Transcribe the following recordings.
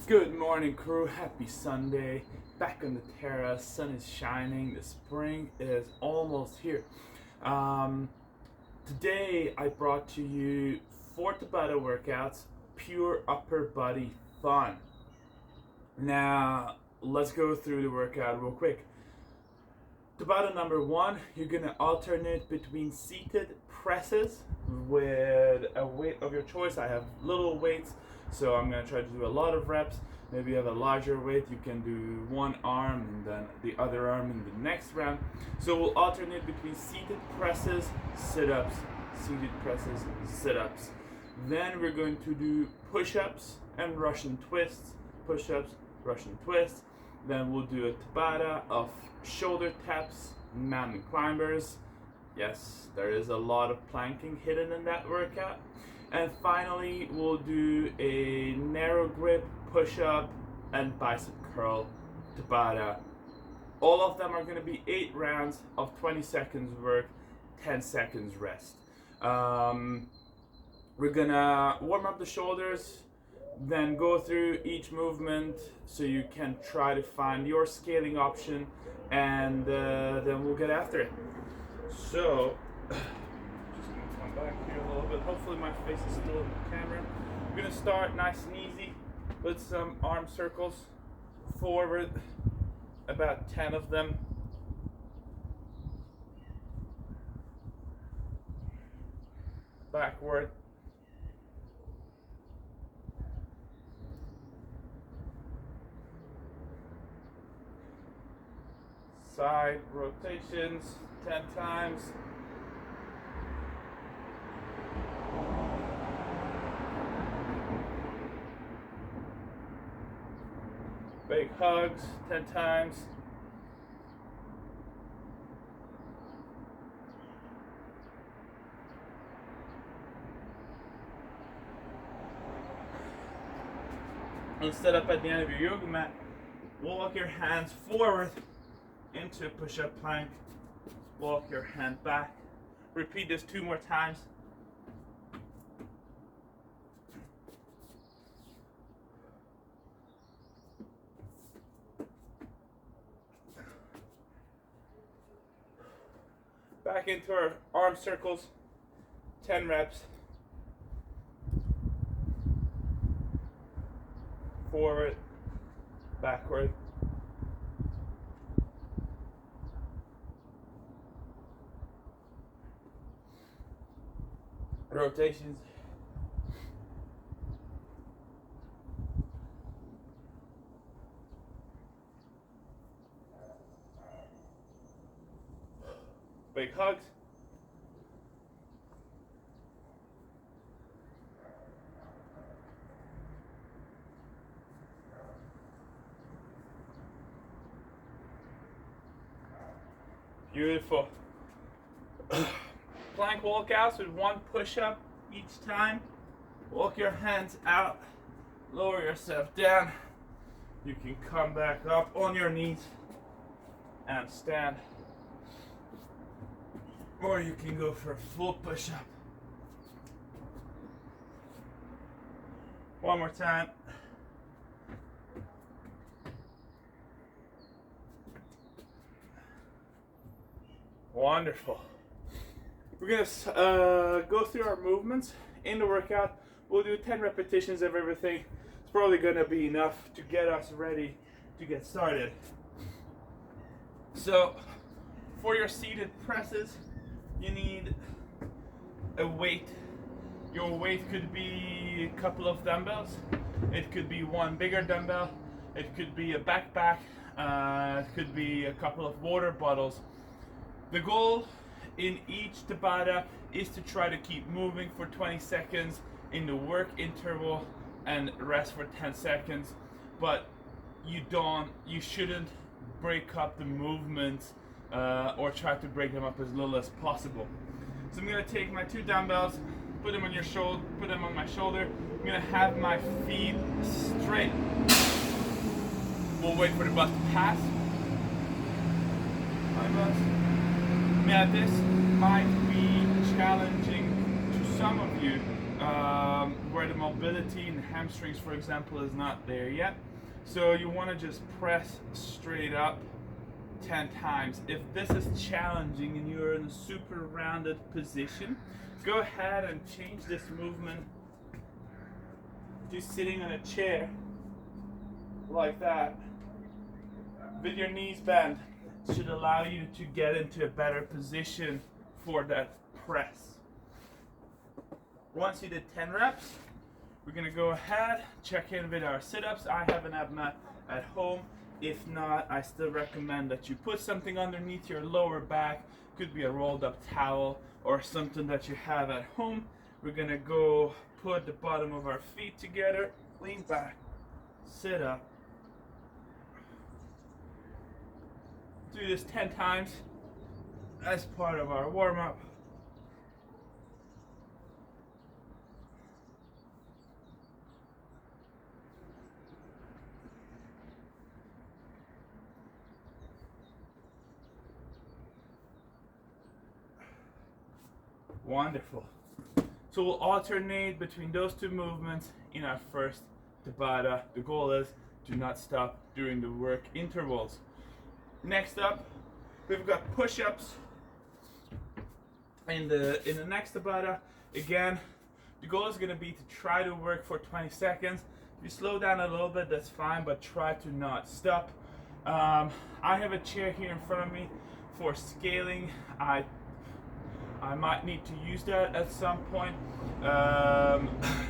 Good morning, crew. Happy Sunday. Back on the terrace. Sun is shining. The spring is almost here. Today, I brought to you 4 Tabata workouts, pure upper body fun. Now, let's go through the workout real quick. Tabata number 1, you're going to alternate between seated presses with a weight of your choice. I have little weights, so I'm going to try to do a lot of reps. Maybe you have a larger weight, you can do one arm and then the other arm in the next round. So we'll alternate between seated presses, sit-ups, seated presses, sit-ups. Then we're going to do push-ups and Russian twists, push-ups, Russian twists. Then we'll do a Tabata of shoulder taps, mountain climbers. Yes, there is a lot of planking hidden in that workout. And finally, we'll do a narrow grip push-up and bicep curl Tabata. All of them are going to be 8 rounds of 20 seconds work, 10 seconds rest. We're going to warm up the shoulders, then go through each movement so you can try to find your scaling option, and then we'll get after it. So, just going to come back here a little bit. Hopefully my face is still in the camera. We're going to start nice and easy with some arm circles. Forward, about 10 of them. Backward. Side rotations 10 times. Big hugs 10 times. Instead up at the end of your yoga mat, walk your hands forward into a push-up plank. Walk your hand back. Repeat this 2 more times. Back into our arm circles. 10 reps. Forward, backward. Rotations. Big hugs. Beautiful. Plank walkouts with 1 push-up each time. Walk your hands out, lower yourself down. You can come back up on your knees and stand. Or you can go for a full push-up. 1 more time. Wonderful. We're going to go through our movements in the workout. We'll do 10 repetitions of everything. It's probably going to be enough to get us ready to get started. So, for your seated presses, you need a weight. Your weight could be a couple of dumbbells. It could be 1 bigger dumbbell. It could be a backpack. It could be a couple of water bottles. The goal in each Tabata is to try to keep moving for 20 seconds in the work interval and rest for 10 seconds. But you shouldn't break up the movements or try to break them up as little as possible. So I'm going to take my 2 dumbbells, put them on your shoulder, put them on my shoulder. I'm going to have my feet straight. We'll wait for the bus to pass. My bus. Now this might be challenging to some of you where the stability in the hamstrings, for example, is not there yet. So you want to just press straight up 10 times. If this is challenging and you're in a super rounded position, go ahead and change this movement to sitting on a chair like that with your knees bent. It should allow you to get into a better position for that press. Once you did 10 reps, we're going to go ahead, check in with our sit-ups. I have an ab mat at home. If not, I still recommend that you put something underneath your lower back. Could be a rolled up towel or something that you have at home. We're going to go put the bottom of our feet together, lean back, sit up. Do this 10 times as part of our warm-up. Wonderful. So we'll alternate between those two movements in our first Tabata. The goal is do not stop during the work intervals. Next up, we've got push-ups in the next Tabata. Again, the goal is going to be to try to work for 20 seconds. If you slow down a little bit, that's fine, but try to not stop. I have a chair here in front of me for scaling. I might need to use that at some point.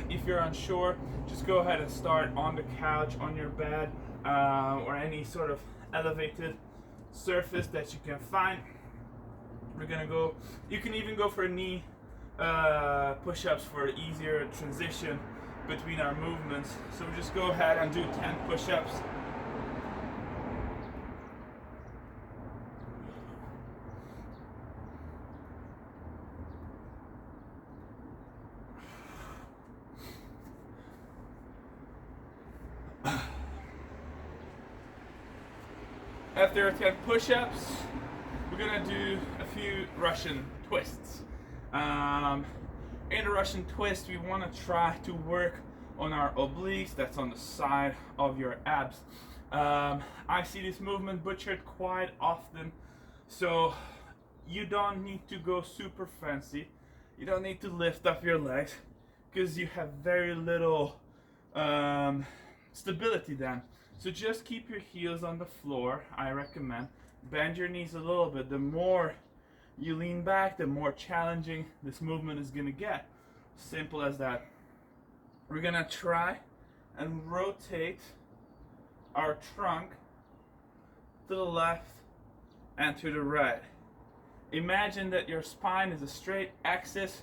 If you're unsure, just go ahead and start on the couch, on your bed, or any sort of elevated surface that you can find. We're gonna go, you can even go for knee push-ups for easier transition between our movements. So we just go ahead and do 10 push-ups. After 10 push-ups, we're gonna do a few Russian twists. In a Russian twist, we want to try to work on our obliques, that's on the side of your abs. I see this movement butchered quite often, so you don't need to go super fancy. You don't need to lift up your legs because you have very little stability then. So just keep your heels on the floor, I recommend. Bend your knees a little bit. The more you lean back, the more challenging this movement is going to get. Simple as that. We're going to try and rotate our trunk to the left and to the right. Imagine that your spine is a straight axis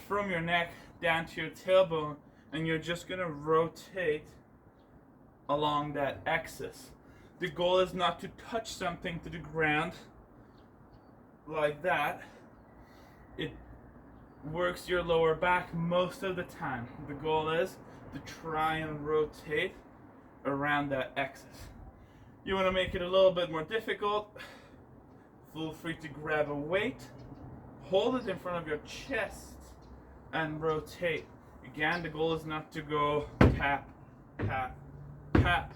from your neck down to your tailbone, and you're just going to rotate along that axis. The goal is not to touch something to the ground like that. It works your lower back most of the time. The goal is to try and rotate around that axis. You want to make it a little bit more difficult, feel free to grab a weight, hold it in front of your chest and rotate. Again, the goal is not to go tap, tap, tap.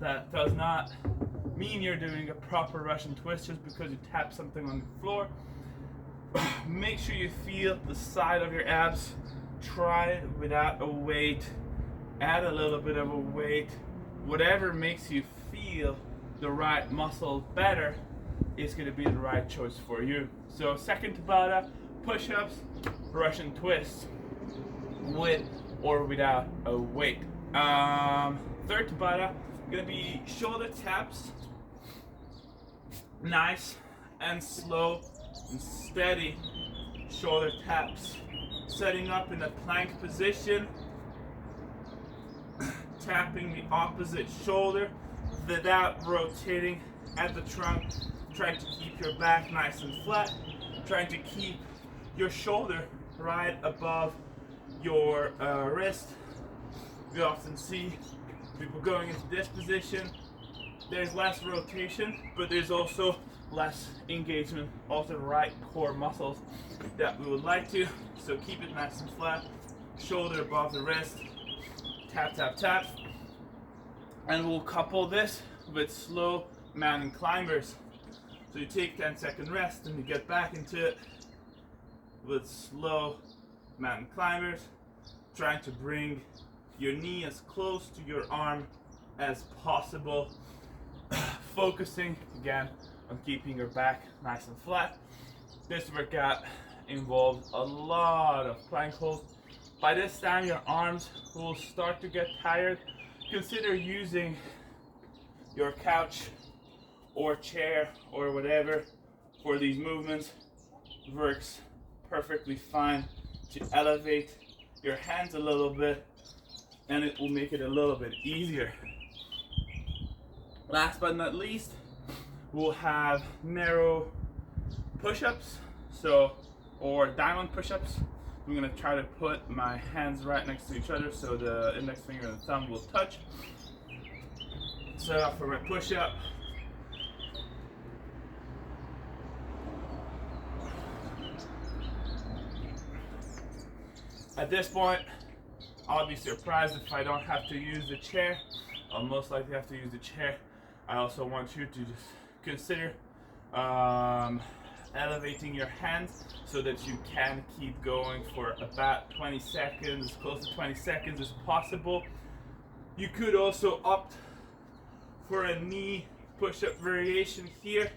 That does not mean you're doing a proper Russian twist just because you tap something on the floor. Make sure you feel the side of your abs. Try it without a weight. Add a little bit of a weight. Whatever makes you feel the right muscle better is going to be the right choice for you. So second Tabata, push-ups, Russian twists, with or without a weight. Third Tabata, going to be shoulder taps. Nice and slow and steady shoulder taps. Setting up in a plank position, tapping the opposite shoulder without rotating at the trunk. Trying to keep your back nice and flat. Trying to keep your shoulder right above your wrist. We often see people going into this position. There's less rotation, but there's also less engagement of the right core muscles that we would like to. So keep it nice and flat. shoulder above the wrist, tap, tap, tap. And we'll couple this with slow mountain climbers. So you take 10-second rest and you get back into it with slow mountain climbers, trying to bring your knee as close to your arm as possible, focusing again on keeping your back nice and flat. This workout involves a lot of plank holds. By this time your arms will start to get tired. Consider using your couch or chair or whatever for these movements. Works perfectly fine to elevate your hands a little bit, and it will make it a little bit easier. Last but not least, we'll have narrow push-ups, or diamond push-ups. I'm gonna try to put my hands right next to each other so the index finger and the thumb will touch. So for my push-up, at this point, I'll be surprised if I don't have to use the chair. I'll most likely have to use the chair. I also want you to just consider elevating your hands so that you can keep going for about 20 seconds, as close to 20 seconds as possible. You could also opt for a knee push-up variation here.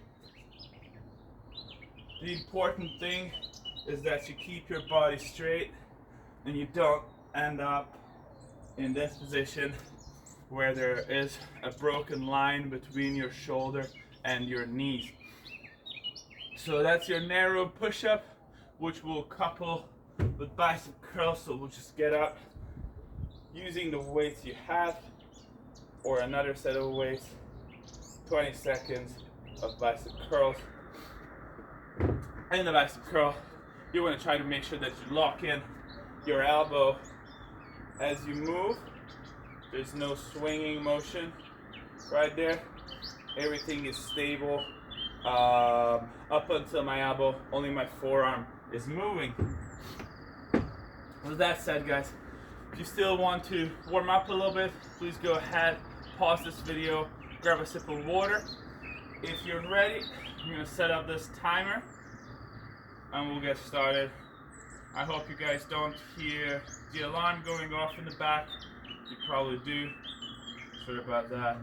The important thing is that you keep your body straight and you don't end up in this position where there is a broken line between your shoulder and your knees. So that's your narrow push-up, which we'll couple with bicep curls. So we'll just get up using the weights you have or another set of weights. 20 seconds of bicep curls. In the bicep curl, you want to try to make sure that you lock in your elbow as you move. There's no swinging motion right there. Everything is stable. Up until my elbow, only my forearm is moving. With that said, guys, if you still want to warm up a little bit, please go ahead, pause this video, grab a sip of water. If you're ready, I'm gonna set up this timer and we'll get started. I hope you guys don't hear the alarm going off in the back. You probably do. Sorry about that.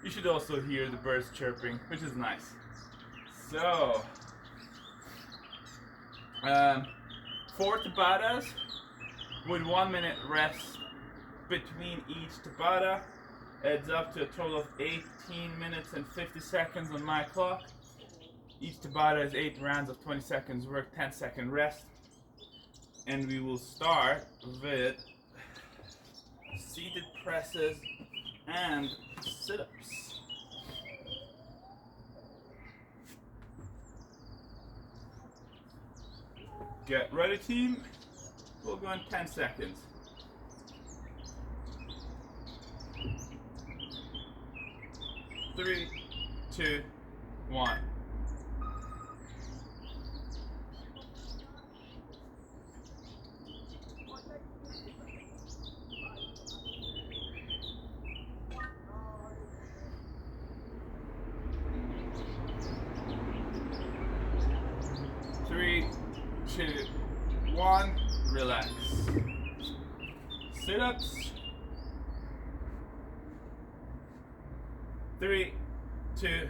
You should also hear the birds chirping, which is nice. So, 4 Tabatas with 1 minute rest between each Tabata adds up to a total of 18 minutes and 50 seconds on my clock. Each Tabata is 8 rounds of 20 seconds work, 10-second rest. And we will start with seated presses and sit-ups. Get ready, team. We'll go in 10 seconds. 3, 2, 1. Three, two, one, relax. Sit-ups. 3, 2,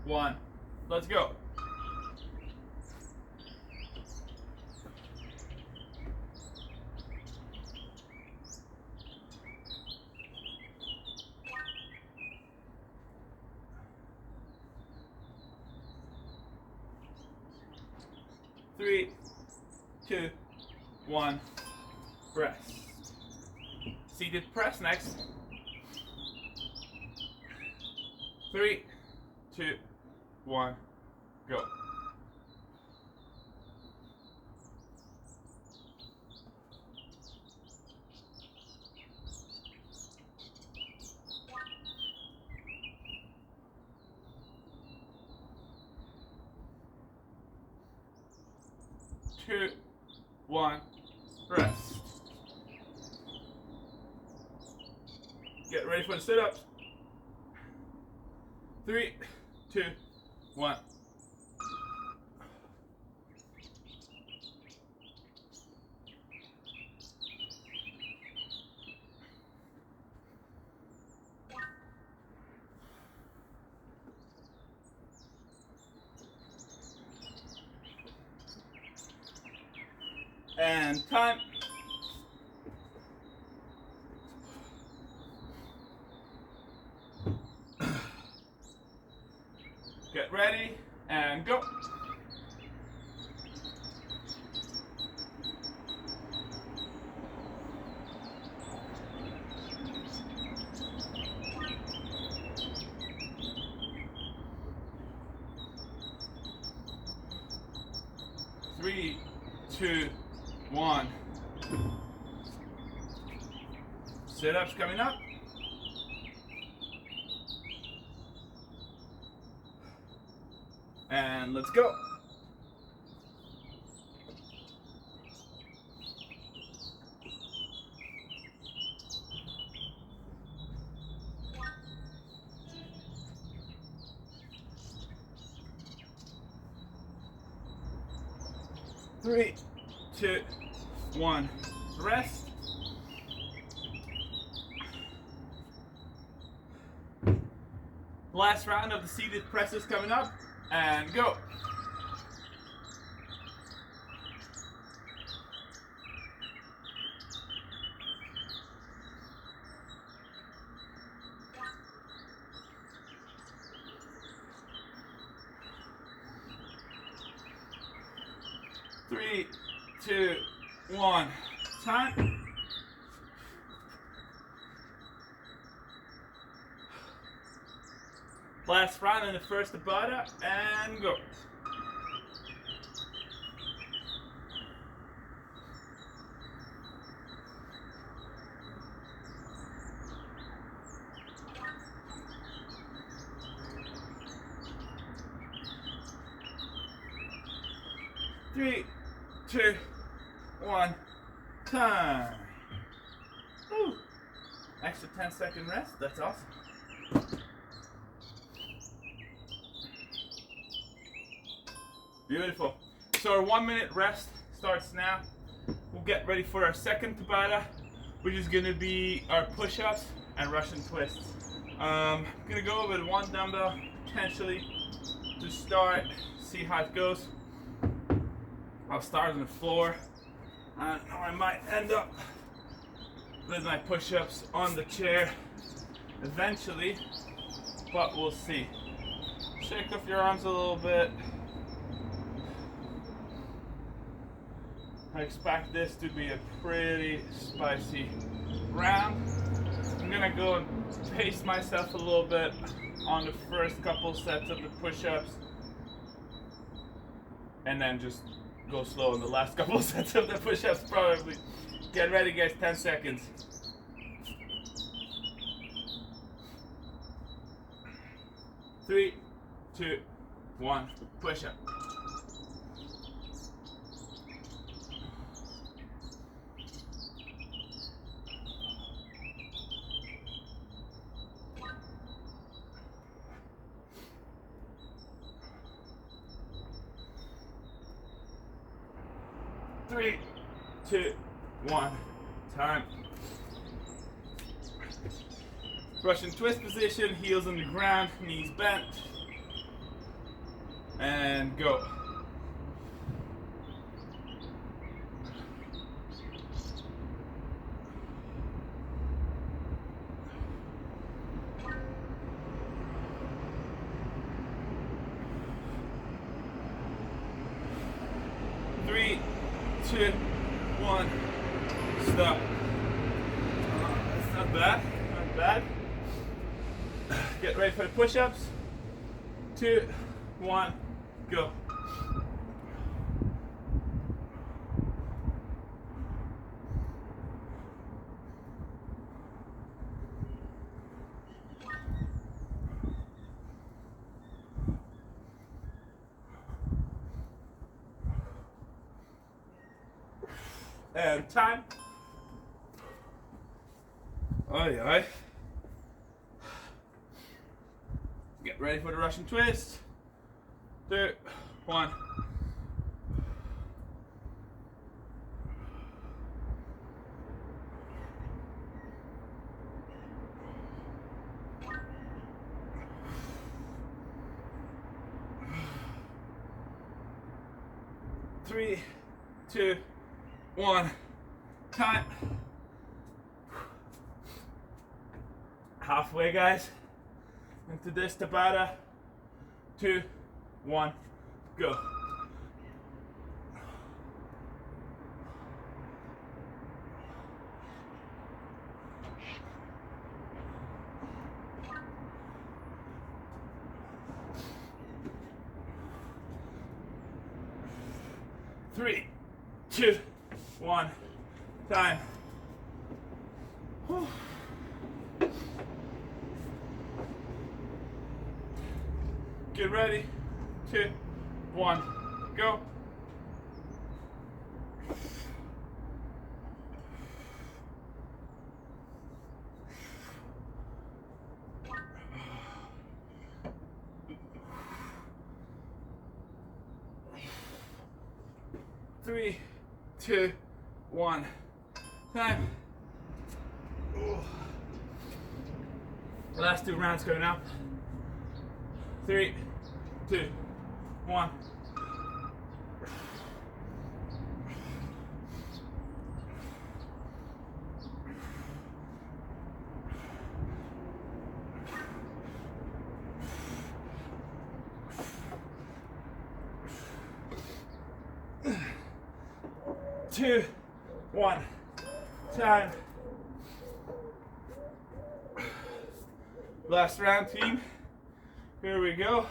1, let's go. Three, two, one, press. Seated press next. 3, 2, 1, go. Two, one, rest. Get ready for the sit-ups. 3, 2, 1. And time. Get ready and go. Three, two, one. Sit-ups coming up. And let's go. Three, two, one. Rest. Last round of the seated presses coming up. And go. Three, two, one. Time. Last round in the first Tabata, and go. Three, two, one. Time. Woo. Extra 10-second rest. That's awesome. Beautiful. So our 1 minute rest starts now. We'll get ready for our second Tabata, which is going to be our push-ups and Russian twists. I'm going to go with one dumbbell potentially to start, see how it goes. I'll start on the floor, and I might end up with my push-ups on the chair eventually, but we'll see. Shake off your arms a little bit. I expect this to be a pretty spicy round. I'm gonna go and pace myself a little bit on the first couple sets of the push-ups, and then just go slow on the last couple sets of the push-ups probably. Get ready guys, 10 seconds. Three, two, one, push-up. Three, two, one, time. Russian twist position, heels on the ground, knees bent, and go. Three, two, one, stop. That's not bad, not bad. Get ready for the push-ups. 2, 1, go. And time. Aye, aye. Get ready for the Russian twist. 2, 1. Three, 2, 1. Time. Halfway, guys, into this Tabata. 2, 1, go. Three, 2, 1, time. Whew. Get ready. 2, 1, go. Three, 2, 1, time. Last 2 rounds going up. 3, 2, 1. Two, 1, time. Last round, team. Here we go.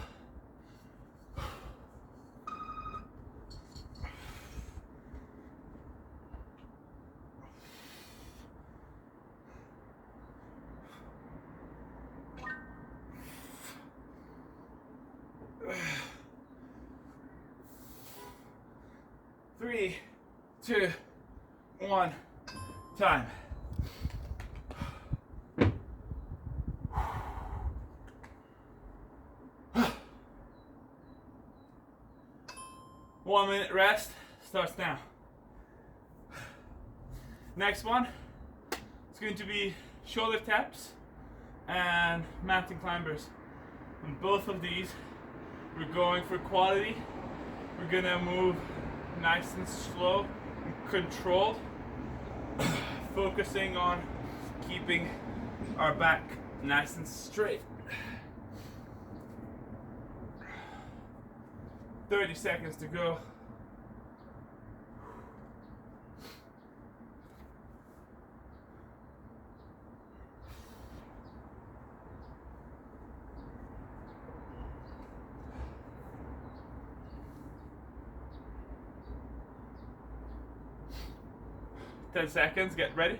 Three, 2, 1, time. One minute rest starts now. Next one is going to be shoulder taps and mountain climbers. On both of these, we're going for quality. We're gonna move nice and slow and controlled, focusing on keeping our back nice and straight. 30 seconds to go. Ten seconds, get ready.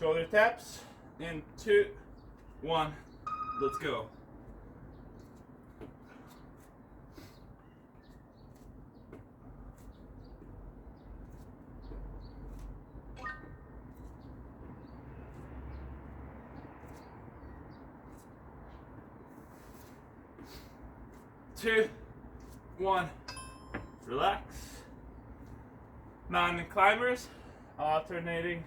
Shoulder taps in 2, 1, let's go. Two, 1, relax. Mountain climbers, alternating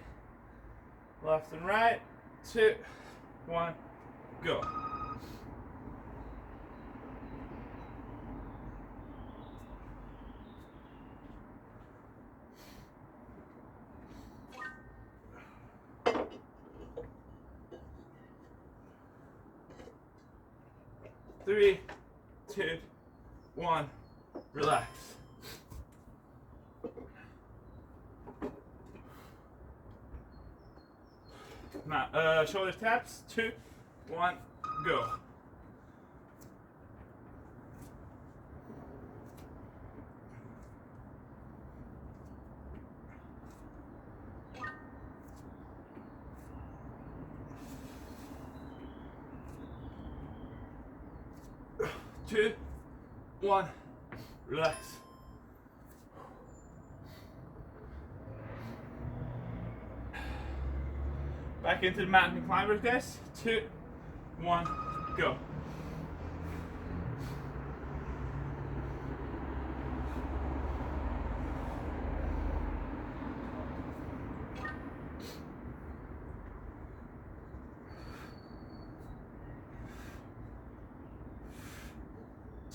left and right. 2, 1, go. Three, 2, 1, relax. Shoulder taps, 2, 1, go. Two, 1, relax. Back into the mountain climbers, guys. 2, 1, go.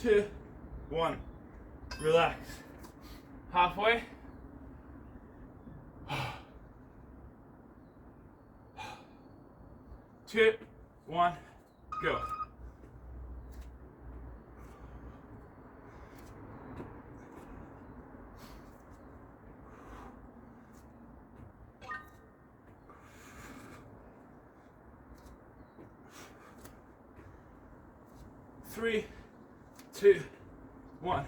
Two, one, relax. Halfway. Two, one, go. Three, two, one.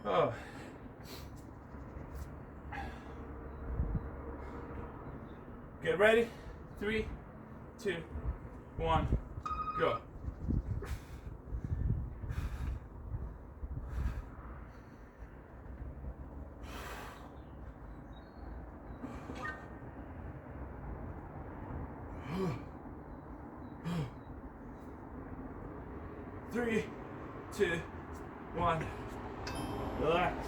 Oh. Get ready. 3, 2, 1, go. Three, two, one. Relax.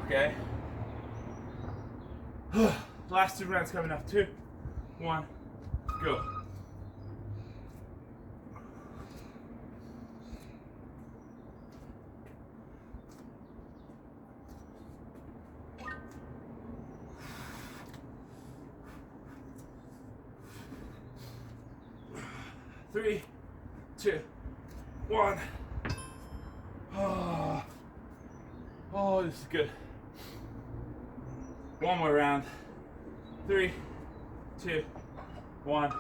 Okay. Last 2 rounds coming up. 2, 1, go. Three, two, one. Oh, this is good. One more round. 3, 2, 1.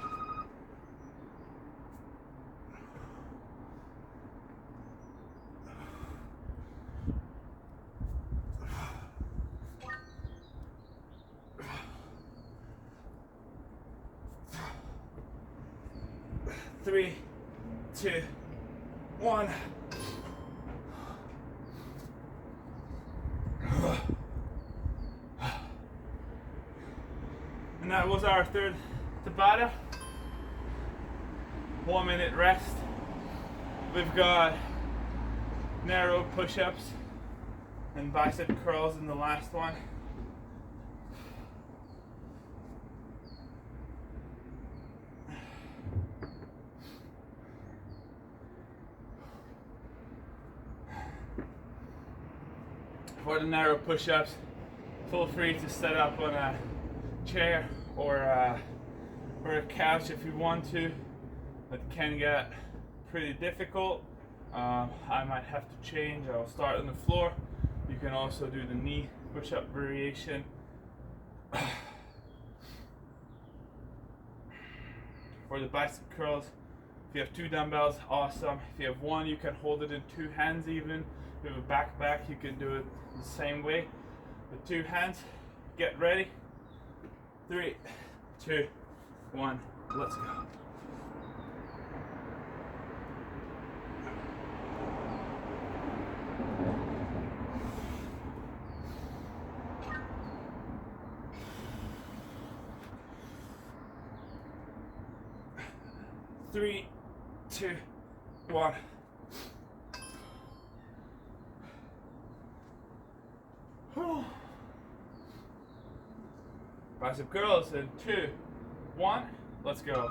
Three, two, one. And that was our third Tabata. 1 minute rest. We've got narrow push-ups and bicep curls in the last one. For the narrow push-ups, feel free to set up on a chair or a couch if you want to. It can get pretty difficult. I might have to change. I'll start on the floor. You can also do the knee push-up variation. For the bicep curls, if you have 2 dumbbells, awesome. If you have 1, you can hold it in 2 hands even. If you have a backpack, you can do it the same way with 2 hands. Get ready. 3, 2, 1, let's go. Three, two, one. Bicep curls in 2, 1, let's go.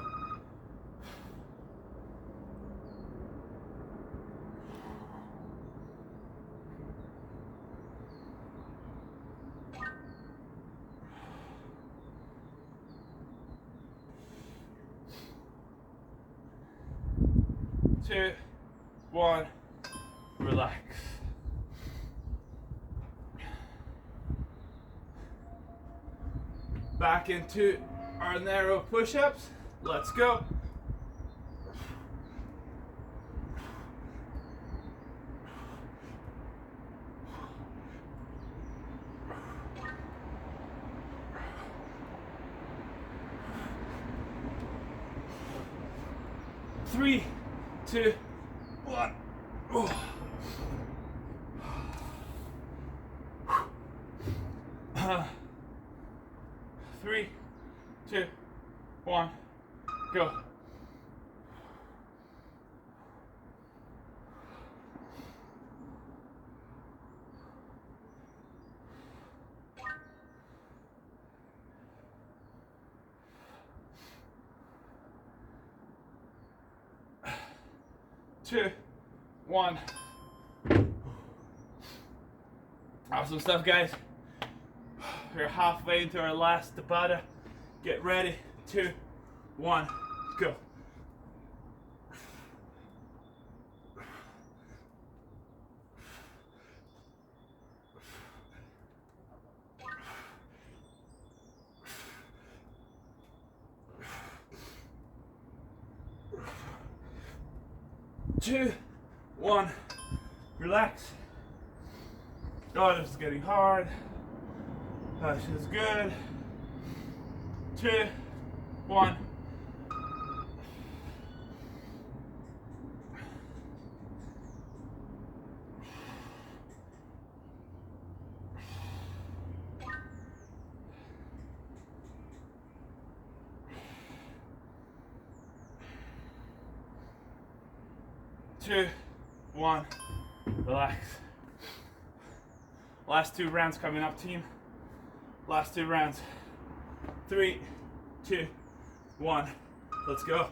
Two, one, relax. Back into our narrow push-ups. Let's go. Three, two, one. 2, 1, go. 2, 1. Awesome stuff, guys. We're halfway into our last Tabata. Get ready. 2, 1, go. 2, 1, relax. Oh, this is getting hard. That is good. 2, 1. Two, 1, relax. Last 2 rounds coming up, team. Last 2 rounds. 3, 2, 1, let's go.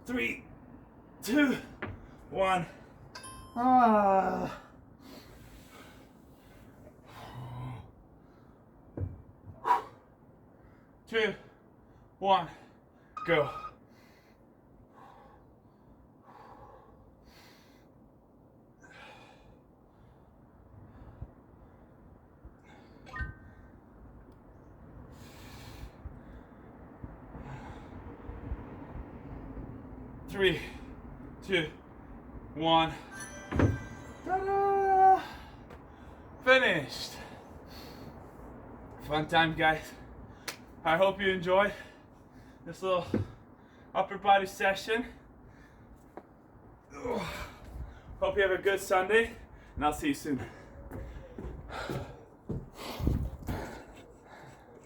Three, 2, 1. Ah. 2, 1, go. 3, 2, 1. Ta-da! Finished. Fun time, guys. I hope you enjoyed this little upper body session. Hope you have a good Sunday, and I'll see you soon.